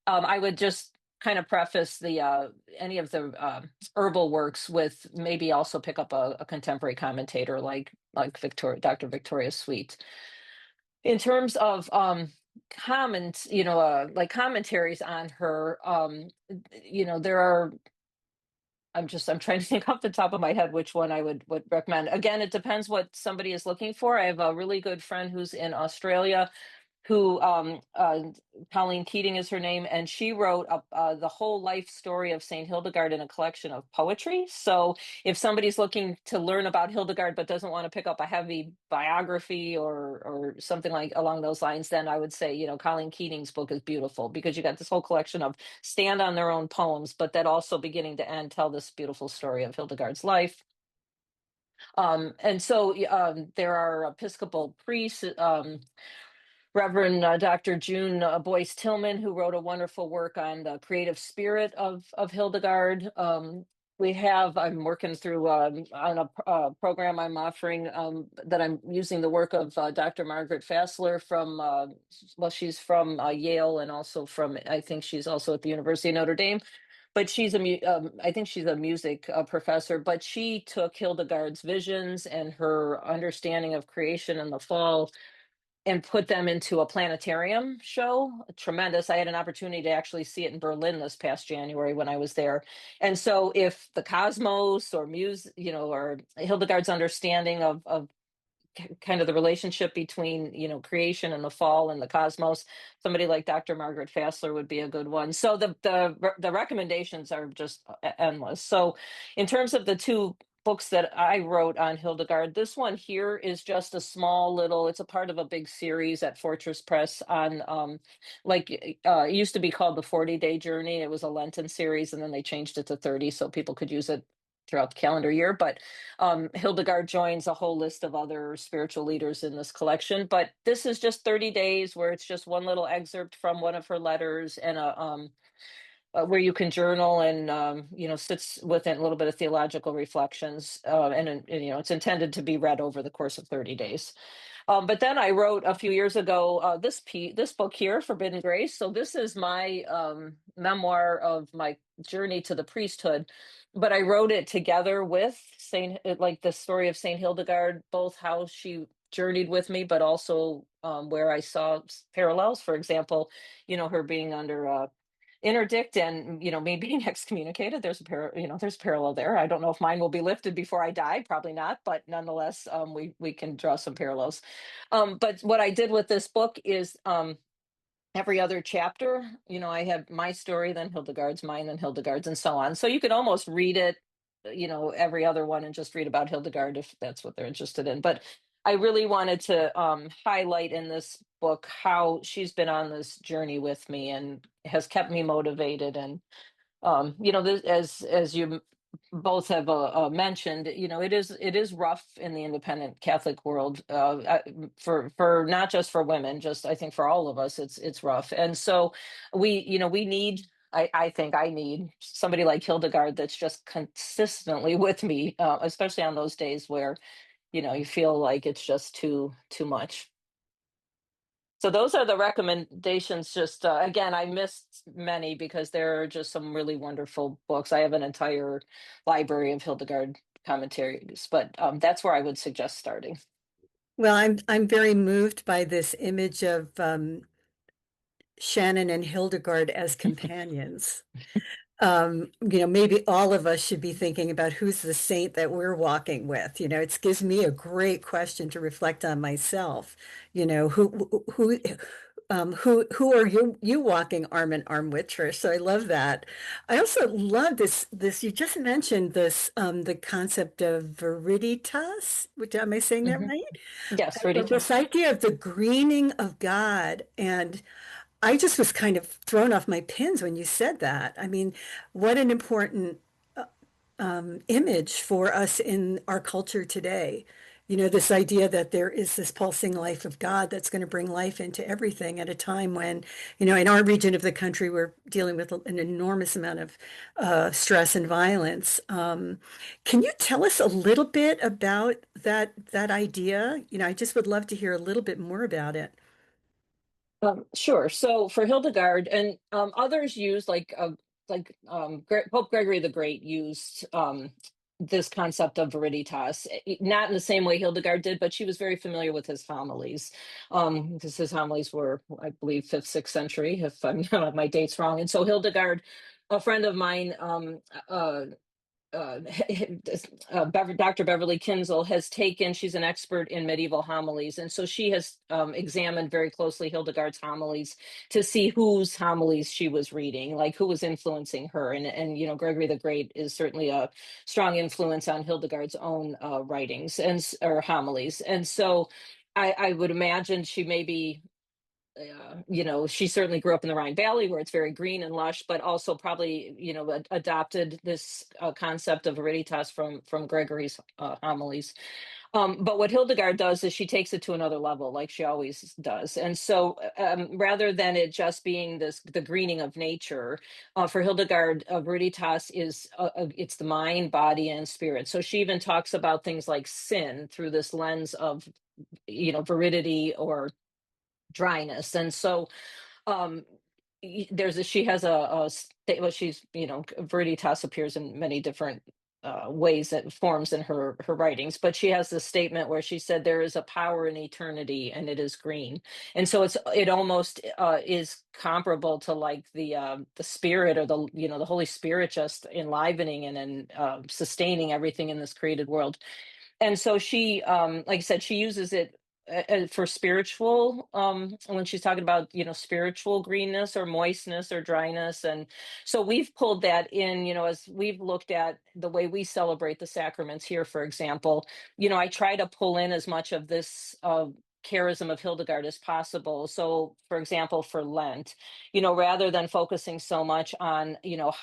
I would just kind of preface any of the herbal works with maybe also pick up a contemporary commentator like Dr. Victoria Sweet. In terms of comments, like commentaries on her, there are. I'm trying to think off the top of my head which one I would recommend. Again, it depends what somebody is looking for. I have a really good friend who's in Australia who Colleen Keating is her name, and she wrote the whole life story of Saint Hildegard in a collection of poetry. So if somebody's looking to learn about Hildegard but doesn't want to pick up a heavy biography or something like along those lines, then I would say, Colleen Keating's book is beautiful because you got this whole collection of stand on their own poems, but that also beginning to end tell this beautiful story of Hildegard's life. And so there are Episcopal priests, Reverend Dr. June Boyce Tillman, who wrote a wonderful work on the creative spirit of Hildegard. I'm working through on a program I'm offering that I'm using the work of Dr. Margaret Fassler she's from Yale, and also I think she's also at the University of Notre Dame. But I think she's a music professor, but she took Hildegard's visions and her understanding of creation and the fall and put them into a planetarium show. Tremendous. I had an opportunity to actually see it in Berlin this past January when I was there. And so if the cosmos or or Hildegard's understanding of kind of the relationship between creation and the fall and the cosmos, somebody like Dr. Margaret Fassler would be a good one. So the recommendations are just endless. So in terms of the two books that I wrote on Hildegard, this one here is just a small little, it's a part of a big series at Fortress Press on it used to be called the 40-day journey. It was a Lenten series, and then they changed it to 30 so people could use it throughout the calendar year. But Hildegard joins a whole list of other spiritual leaders in this collection. But this is just 30 days where it's just one little excerpt from one of her letters, and where you can journal and sits within a little bit of theological reflections, and it's intended to be read over the course of 30 days. But then I wrote a few years ago this book here, Forbidden Grace. So this is my memoir of my journey to the priesthood, but I wrote it together with the story of Saint Hildegard, both how she journeyed with me, but also where I saw parallels. For example, her being under interdict and me being excommunicated. There's there's a parallel there. I don't know if mine will be lifted before I die, probably not, but nonetheless, we can draw some parallels. But what I did with this book is every other chapter, I have my story, then Hildegard's, mine, then Hildegard's, and so on. So you could almost read it, every other one, and just read about Hildegard if that's what they're interested in. But I really wanted to highlight in this book how she's been on this journey with me and has kept me motivated. And as you both have mentioned, it is rough in the independent Catholic world, for not just for women, just I think for all of us, it's rough. And so we need. I think I need somebody like Hildegard that's just consistently with me, especially on those days where you feel like it's just too much. So those are the recommendations. Just again, I missed many because there are just some really wonderful books. I have an entire library of Hildegard commentaries, but that's where I would suggest starting. Well, I'm very moved by this image of Shanon and Hildegard as companions. Maybe all of us should be thinking about who's the saint that we're walking with. It gives me a great question to reflect on myself. Who are you walking arm in arm with, Trish? So I love that. I also love this. You just mentioned this, the concept of viriditas. Which, am I saying that Hmm. right? Yes, ready to. This idea of the greening of God. And I just was kind of thrown off my pins when you said that. I mean, what an important image for us in our culture today. This idea that there is this pulsing life of God that's going to bring life into everything at a time when, in our region of the country, we're dealing with an enormous amount of stress and violence. Can you tell us a little bit about that idea? I just would love to hear a little bit more about it. Sure. So for Hildegard and others used Pope Gregory the Great used this concept of viriditas, not in the same way Hildegard did, but she was very familiar with his homilies, because his homilies were, I believe, 5th, 6th century, if I'm not my dates wrong. And so Hildegard, a friend of mine, uh, Dr. Beverly Kinzel she's an expert in medieval homilies. And so she has examined very closely Hildegard's homilies to see whose homilies she was reading, like who was influencing her. And Gregory the Great is certainly a strong influence on Hildegard's own writings or homilies. And so I would imagine she may be she certainly grew up in the Rhine Valley where it's very green and lush, but also probably, adopted this concept of viriditas from Gregory's homilies. But what Hildegard does is she takes it to another level, like she always does. And so rather than it just being the greening of nature, for Hildegard, viriditas is it's the mind, body, and spirit. So she even talks about things like sin through this lens of, viridity or dryness. And so she has well, she's, viriditas appears in many different ways that forms in her writings. But she has this statement where she said there is a power in eternity and it is green. And so it almost is comparable to like the spirit, or the Holy Spirit just enlivening and sustaining everything in this created world. And so she, like I said, she uses it for spiritual, when she's talking about, spiritual greenness or moistness or dryness. And so we've pulled that in, as we've looked at the way we celebrate the sacraments here, for example. I try to pull in as much of this charism of Hildegard as possible. So, for example, for Lent, rather than focusing so much on,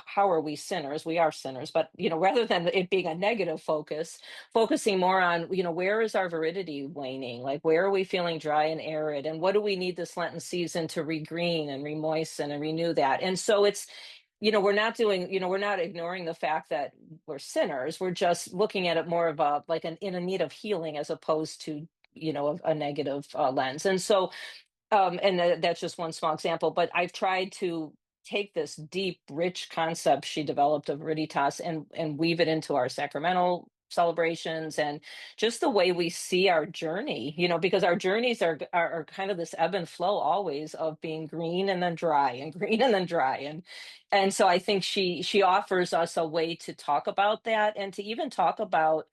how are we sinners? We are sinners, but, rather than it being a negative focus, focusing more on, where is our viridity waning? Like, where are we feeling dry and arid? And what do we need this Lenten season to regreen and remoisten and renew that? And so it's, we're not ignoring the fact that we're sinners. We're just looking at it more of in a need of healing, as opposed to, a negative lens. And so, that's just one small example, but I've tried to take this deep, rich concept she developed of Viriditas and weave it into our sacramental celebrations, and just the way we see our journey, because our journeys are kind of this ebb and flow always of being green and then dry and green and then dry. And so I think she offers us a way to talk about that, and to even talk about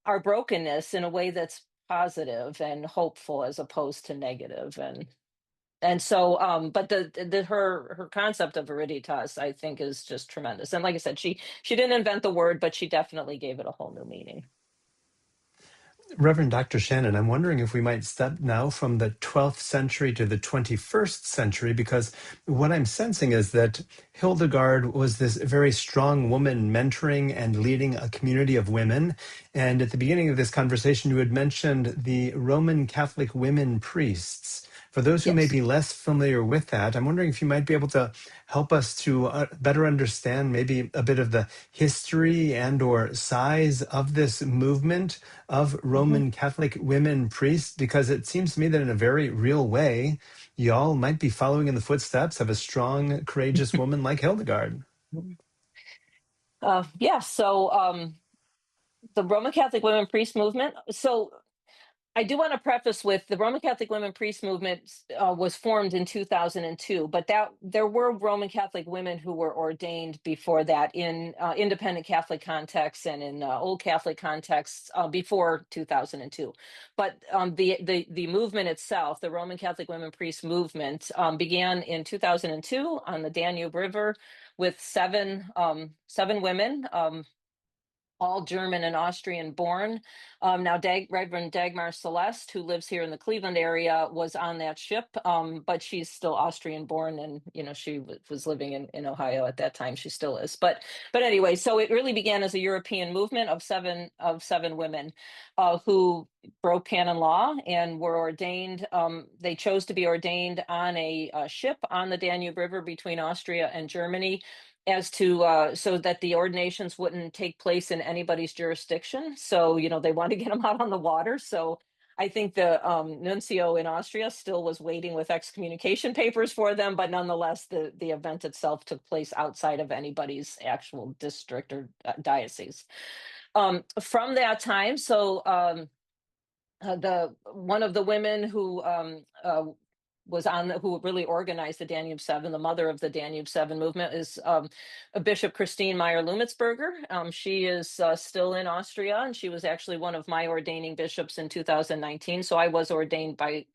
our brokenness in a way that's positive and hopeful, as opposed to negative. And so, but her concept of viriditas, I think, is just tremendous. And like I said, she didn't invent the word, but she definitely gave it a whole new meaning. Reverend Dr. Shanon, I'm wondering if we might step now from the 12th century to the 21st century, because what I'm sensing is that Hildegard was this very strong woman mentoring and leading a community of women. And at the beginning of this conversation, you had mentioned the Roman Catholic women priests. For those who may Yes. be less familiar with that, I'm wondering if you might be able to help us to better understand maybe a bit of the history and or size of this movement of Mhm. Roman Catholic women priests, because it seems to me that in a very real way, y'all might be following in the footsteps of a strong, courageous woman like Hildegard. Yeah. So, the Roman Catholic women priest movement. So I do want to preface with the Roman Catholic Women Priest movement was formed in 2002, but that there were Roman Catholic women who were ordained before that in independent Catholic contexts and in Old Catholic contexts before 2002. But the movement itself, the Roman Catholic Women Priest movement, began in 2002 on the Danube River with seven women. All German and Austrian born. Now, Reverend Dagmar Celeste, who lives here in the Cleveland area, was on that ship, but she's still Austrian born, and she was living in Ohio at that time. She still is, but anyway, so it really began as a European movement of seven women who broke canon law and were ordained. They chose to be ordained on a ship on the Danube River between Austria and Germany, as to so that the ordinations wouldn't take place in anybody's jurisdiction. So, they wanted to get them out on the water. So I think the nuncio in Austria still was waiting with excommunication papers for them, but nonetheless, the event itself took place outside of anybody's actual district or diocese. From that time, so the one of the women who who really organized the Danube Seven, the mother of the Danube Seven movement, is Bishop Christine Meyer-Lumitzberger. She is still in Austria, and she was actually one of my ordaining bishops in 2019. So I was ordained by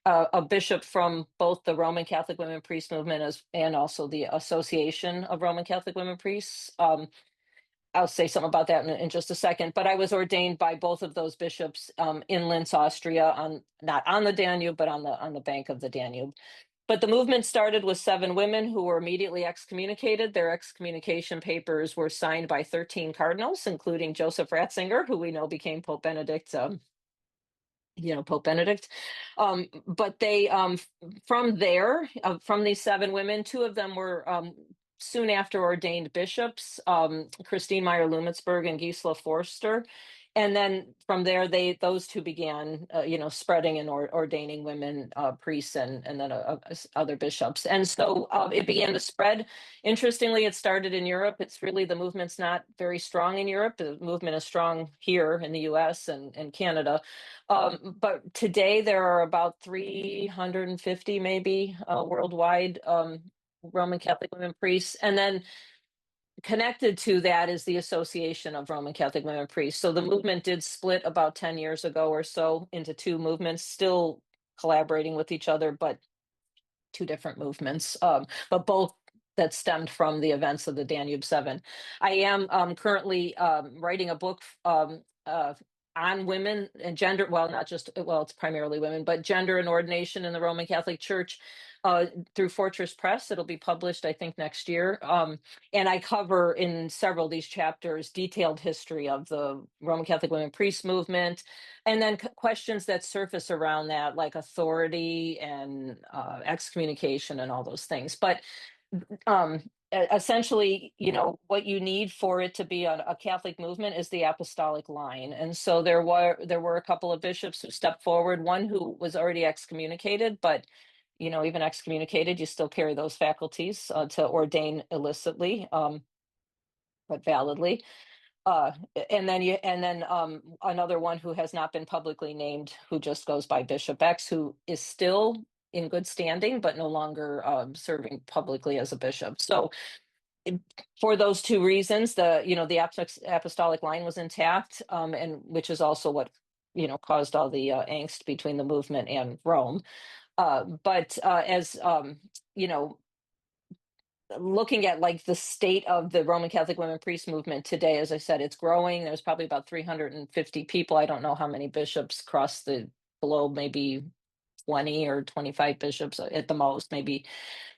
a bishop from both the Roman Catholic Women Priest movement and also the Association of Roman Catholic Women Priests. I'll say something about that in just a second, but I was ordained by both of those bishops in Linz, Austria, not on the Danube, but on the bank of the Danube. But the movement started with 7 women who were immediately excommunicated. Their excommunication papers were signed by 13 cardinals, including Joseph Ratzinger, who we know became Pope Benedict. Pope Benedict. But they, from there, from these 7 women, 2 of them were soon after ordained bishops, Christine Meyer-Lumitzberg and Gisela Forster. And then from there, those two began, spreading and ordaining women priests and then other bishops. And so it began to spread. Interestingly, it started in Europe. It's really, the movement's not very strong in Europe. The movement is strong here in the US and Canada. But today there are about 350 maybe worldwide Roman Catholic women priests. And then connected to that is the Association of Roman Catholic Women Priests. So the movement did split about 10 years ago or so into two movements, still collaborating with each other, but two different movements, but both that stemmed from the events of the Danube Seven. I am currently writing a book on women and gender, well, not just, well, it's primarily women, but gender and ordination in the Roman Catholic Church through Fortress Press. It'll be published, I think, next year. And I cover in several of these chapters detailed history of the Roman Catholic Women Priest movement, and then questions that surface around that, like authority and excommunication and all those things. But essentially, what you need for it to be a Catholic movement is the apostolic line. And so there were a couple of bishops who stepped forward, one who was already excommunicated, but even excommunicated, you still carry those faculties to ordain illicitly, but validly. And then another one who has not been publicly named, who just goes by Bishop X, who is still in good standing, but no longer serving publicly as a bishop. So for those two reasons, the apostolic line was intact, and which is also what caused all the angst between the movement and Rome. But as looking at like the state of the Roman Catholic women priest movement today, as I said, it's growing. There's probably about 350 people. I don't know how many bishops across the globe, maybe 20 or 25 bishops at the most. Maybe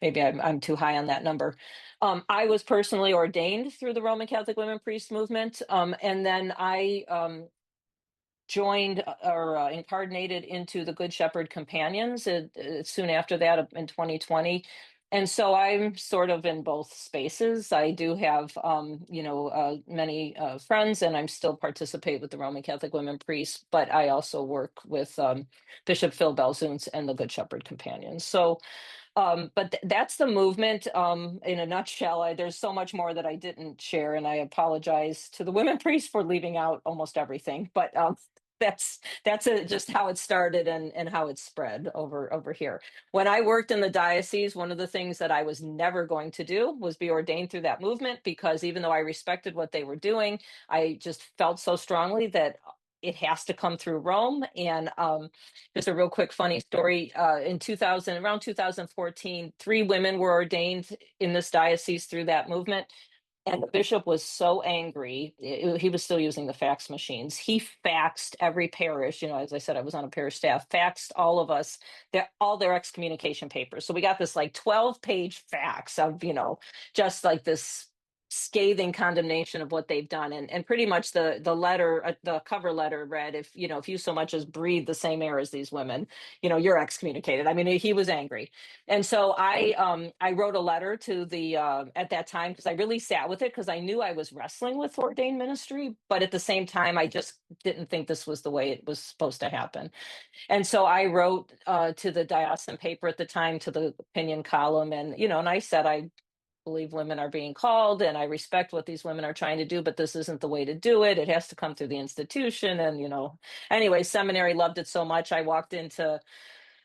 I'm too high on that number. I was personally ordained through the Roman Catholic women priest movement, and then I joined or incarnated into the Good Shepherd Companions soon after that in 2020. And so I'm sort of in both spaces. I do have, many friends, and I'm still participate with the Roman Catholic Women Priests, but I also work with Bishop Phil Belzuns and the Good Shepherd Companions. So, but that's the movement in a nutshell. There's so much more that I didn't share, and I apologize to the women priests for leaving out almost everything. But that's just how it started and how it spread over here. When I worked in the diocese, one of the things that I was never going to do was be ordained through that movement, because even though I respected what they were doing, I just felt so strongly that it has to come through Rome. And just a real quick funny story, in around 2014, 3 women were ordained in this diocese through that movement. And the bishop was so angry. He was still using the fax machines. He faxed every parish, as I said, I was on a parish staff, faxed all of us all their excommunication papers. So we got this like 12-page fax of, just like this scathing condemnation of what they've done. And pretty much the letter, the cover letter read, if you so much as breathe the same air as these women, you're excommunicated. I mean, he was angry. And so I wrote a letter to the at that time, because I really sat with it, because I knew I was wrestling with ordained ministry, but at the same time I just didn't think this was the way it was supposed to happen. And so I wrote to the diocesan paper at the time, to the opinion column, and and I said, I believe women are being called, and I respect what these women are trying to do, but this isn't the way to do it. It has to come through the institution. And anyway, seminary loved it so much, I walked into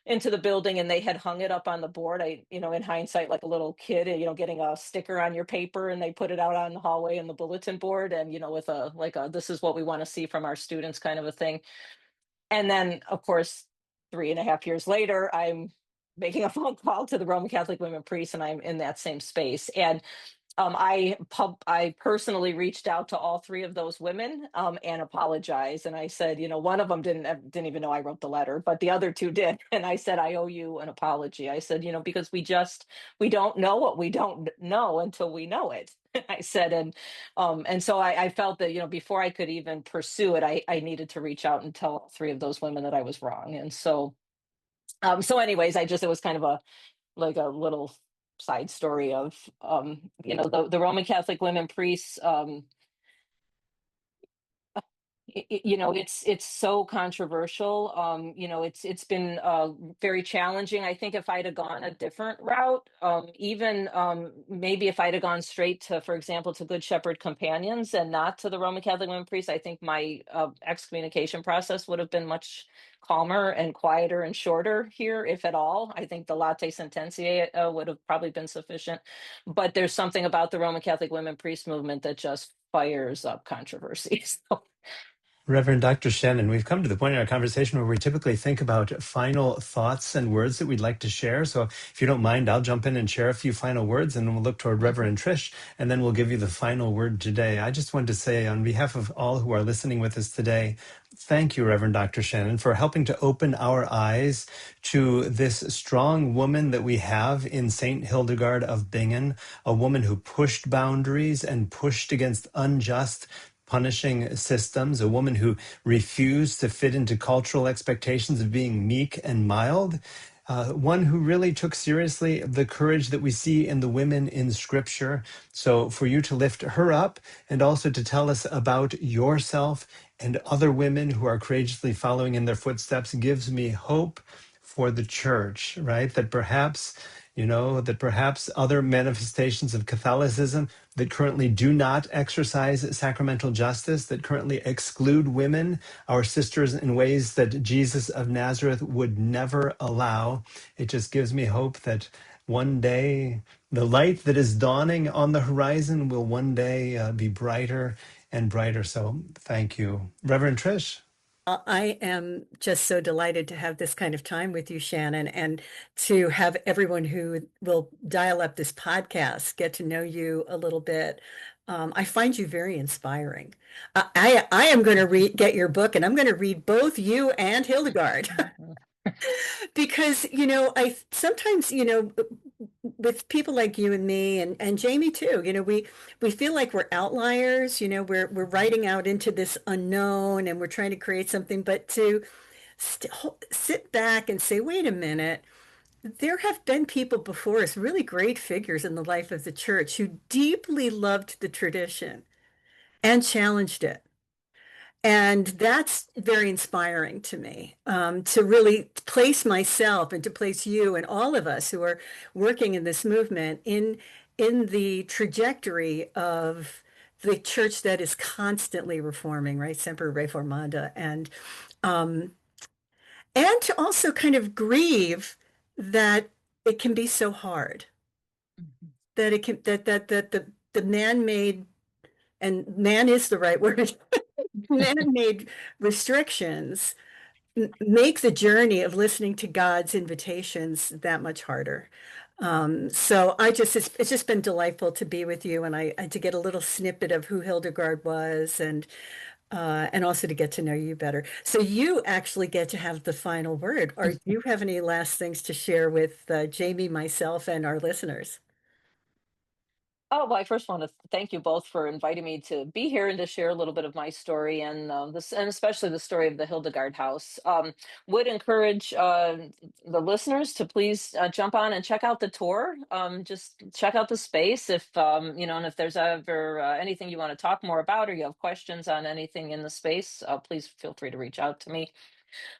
the building and they had hung it up on the board. In hindsight, like a little kid, getting a sticker on your paper, and they put it out on the hallway in the bulletin board, and with a this is what we want to see from our students kind of a thing. And then, of course, 3.5 years later, I'm making a phone call to the Roman Catholic women priests, and I'm in that same space. And I personally reached out to all 3 of those women and apologized. And I said, one of them didn't even know I wrote the letter, but the other 2 did. And I said, I owe you an apology. I said, because we don't know what we don't know until we know it. I said, and so I felt that, before I could even pursue it, I needed to reach out and tell all 3 of those women that I was wrong. And so, anyways, it was kind of a little side story of the Roman Catholic women priests. it's so controversial. It's been very challenging. I think if I'd have gone a different route, even maybe if I'd have gone straight to, for example, to Good Shepherd Companions and not to the Roman Catholic Women Priests, I think my excommunication process would have been much calmer and quieter and shorter here, if at all. I think the latte sententiae would have probably been sufficient. But there's something about the Roman Catholic Women Priest movement that just fires up controversy. So Reverend Dr. Shannon, we've come to the point in our conversation where we typically think about final thoughts and words that we'd like to share. So if you don't mind, I'll jump in and share a few final words, and then we'll look toward mhm. Reverend Trish, and then we'll give you the final word today. I just wanted to say, on behalf of all who are listening with us today, thank you, Reverend Dr. Shannon, for helping to open our eyes to this strong woman that we have in St. Hildegard of Bingen, a woman who pushed boundaries and pushed against unjust punishing systems, a woman who refused to fit into cultural expectations of being meek and mild, one who really took seriously the courage that we see in the women in Scripture. So, for you to lift her up and also to tell us about yourself and other women who are courageously following in their footsteps gives me hope for the church, right? That perhaps other manifestations of Catholicism that currently do not exercise sacramental justice, that currently exclude women, our sisters, in ways that Jesus of Nazareth would never allow. It just gives me hope that one day the light that is dawning on the horizon will one day be brighter and brighter. So thank you. Reverend Trish. I am just so delighted to have this kind of time with you, Shannon, and to have everyone who will dial up this podcast get to know you a little bit. I find you very inspiring. I am going to get your book, and I'm going to read both you and Hildegard. Because, I sometimes, with people like you and me and Jayme too, we feel like we're outliers, we're writing out into this unknown and we're trying to create something, but to sit back and say, wait a minute, there have been people before us, really great figures in the life of the church who deeply loved the tradition and challenged it. And that's very inspiring to me, to really place myself and to place you and all of us who are working in this movement in the trajectory of the church that is constantly reforming, right? Semper reformanda, um, and to also kind of grieve that it can be so hard, Mhm. that it can that the man-made, and man is the right word, man-made restrictions make the journey of listening to God's invitations that much harder. So it's just been delightful to be with you, and to get a little snippet of who Hildegard was, and also to get to know you better. So you actually get to have the final word. Or do you have any last things to share with Jayme, myself, and our listeners? Oh, well, I first want to thank you both for inviting me to be here and to share a little bit of my story and and especially the story of the Hildegard House. Would encourage the listeners to please jump on and check out the tour. Just check out the space if and if there's ever anything you want to talk more about or you have questions on anything in the space, please feel free to reach out to me.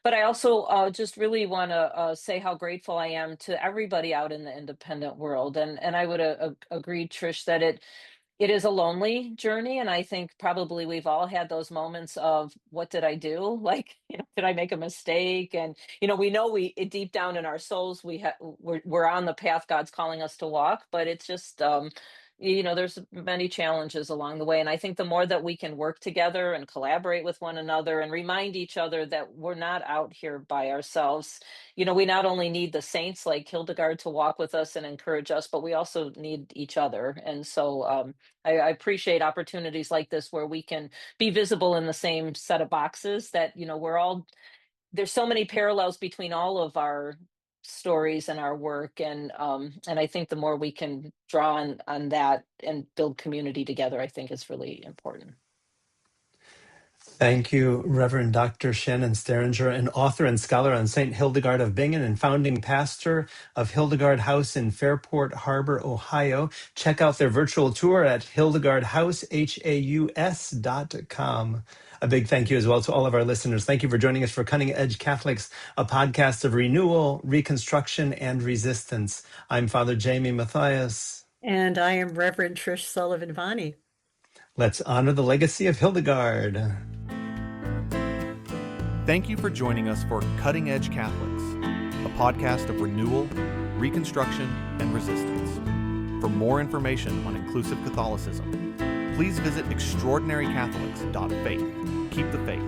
But I also just really want to say how grateful I am to everybody out in the independent world, and I would agree, Trish, that it is a lonely journey, and I think probably we've all had those moments of what did I do? Like, did I make a mistake? And we know deep down in our souls we're on the path God's calling us to walk, but it's just there's many challenges along the way, and I think the more that we can work together and collaborate with one another and remind each other that we're not out here by ourselves. We not only need the saints like Hildegard to walk with us and encourage us, but we also need each other. And so I appreciate opportunities like this where we can be visible in the same set of boxes that, there's so many parallels between all of our stories and our work. And I think the more we can draw on that and build community together, I think is really important. Thank you, Reverend Dr. Shanon Sterringer, an author and scholar on St. Hildegard of Bingen and founding pastor of Hildegard Haus in Fairport Harbor, Ohio. Check out their virtual tour at hildegardhaus.com. A big thank you as well to all of our listeners. Thank you for joining us for Cutting Edge Catholics, a podcast of renewal, reconstruction, and resistance. I'm Father Jayme Matthias. And I am Reverend Trish Sullivan-Vani. Let's honor the legacy of Hildegard. Thank you for joining us for Cutting Edge Catholics, a podcast of renewal, reconstruction, and resistance. For more information on inclusive Catholicism, please visit extraordinarycatholics.faith. Keep the faith.